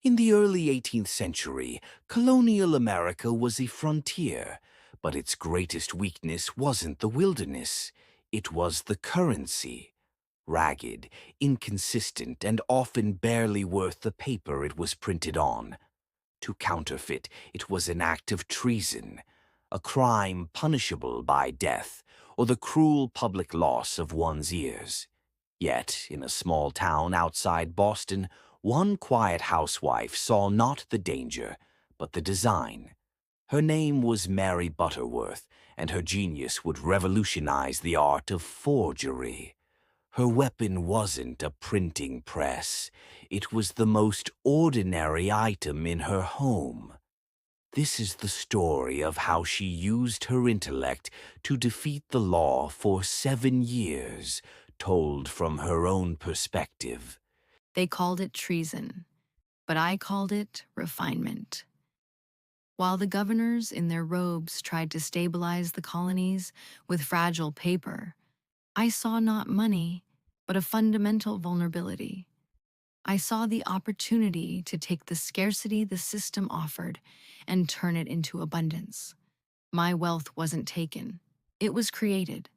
In the early 18th century, colonial America was a frontier, but its greatest weakness wasn't the wilderness. It was the currency. Ragged, inconsistent, and often barely worth the paper it was printed on. To counterfeit, it was an act of treason, a crime punishable by death, or the cruel public loss of one's ears. Yet, in a small town outside Boston, one quiet housewife saw not the danger, but the design. Her name was Mary Butterworth, and her genius would revolutionize the art of forgery. Her weapon wasn't a printing press. It was the most ordinary item in her home. This is the story of how she used her intellect to defeat the law for 7 years, told from her own perspective. They called it treason, but I called it refinement. While the governors in their robes tried to stabilize the colonies with fragile paper, I saw not money, but a fundamental vulnerability. I saw the opportunity to take the scarcity the system offered and turn it into abundance. My wealth wasn't taken. It was created.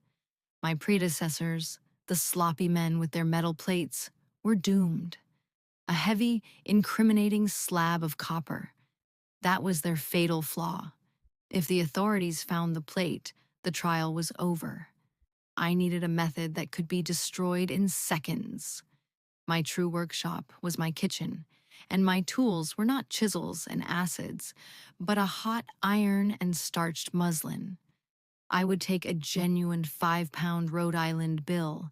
My predecessors, the sloppy men with their metal plates, were doomed. A heavy, incriminating slab of copper. That was their fatal flaw. If the authorities found the plate, the trial was over. I needed a method that could be destroyed in seconds. My true workshop was my kitchen, and my tools were not chisels and acids, but a hot iron and starched muslin. I would take a genuine 5-pound Rhode Island bill,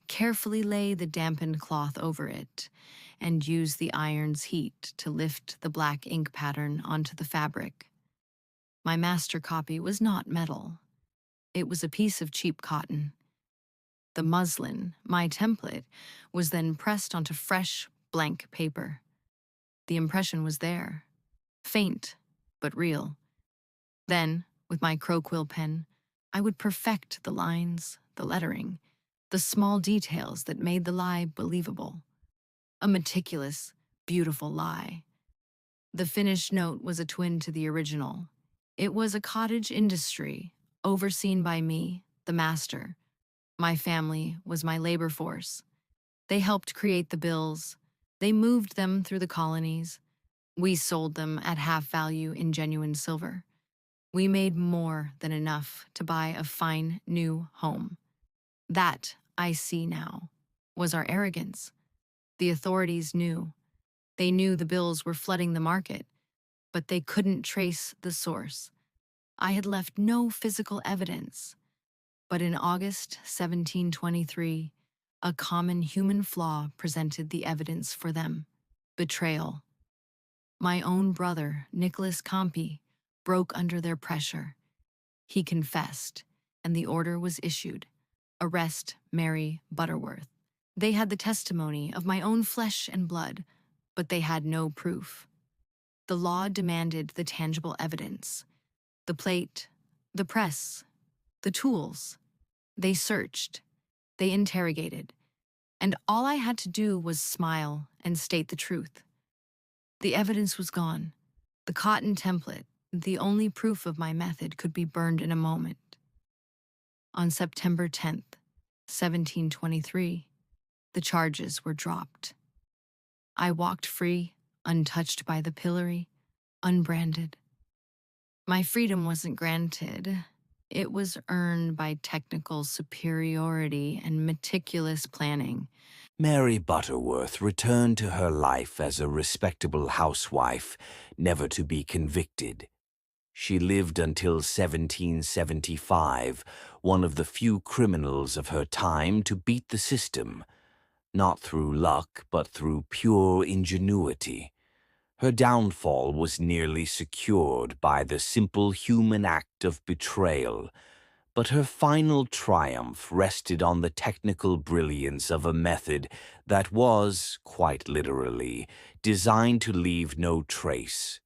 carefully lay the dampened cloth over it, and use the iron's heat to lift the black ink pattern onto the fabric. My master copy was not metal. It was a piece of cheap cotton. The muslin, my template, was then pressed onto fresh, blank paper. The impression was there, faint, but real. Then, with my crowquill pen, I would perfect the lines, the lettering, the small details that made the lie believable. A meticulous, beautiful lie. The finished note was a twin to the original. It was a cottage industry, overseen by me, the master. My family was my labor force. They helped create the bills. They moved them through the colonies. We sold them at half value in genuine silver. We made more than enough to buy a fine new home. That, I see now, was our arrogance. The authorities knew. They knew the bills were flooding the market, but they couldn't trace the source. I had left no physical evidence. But in August 1723, a common human flaw presented the evidence for them: betrayal. My own brother, Nicholas Campi, broke under their pressure. He confessed, and the order was issued: arrest Mary Butterworth. They had the testimony of my own flesh and blood, but they had no proof. The law demanded the tangible evidence: the plate, the press, the tools. They searched, they interrogated, and all I had to do was smile and state the truth. The evidence was gone. The cotton template, the only proof of my method, could be burned in a moment. On September 10th, 1723, the charges were dropped. I walked free, untouched by the pillory, unbranded. My freedom wasn't granted. It was earned by technical superiority and meticulous planning. Mary Butterworth returned to her life as a respectable housewife, never to be convicted. She lived until 1775, one of the few criminals of her time to beat the system, not through luck, but through pure ingenuity. Her downfall was nearly secured by the simple human act of betrayal, but her final triumph rested on the technical brilliance of a method that was, quite literally, designed to leave no trace.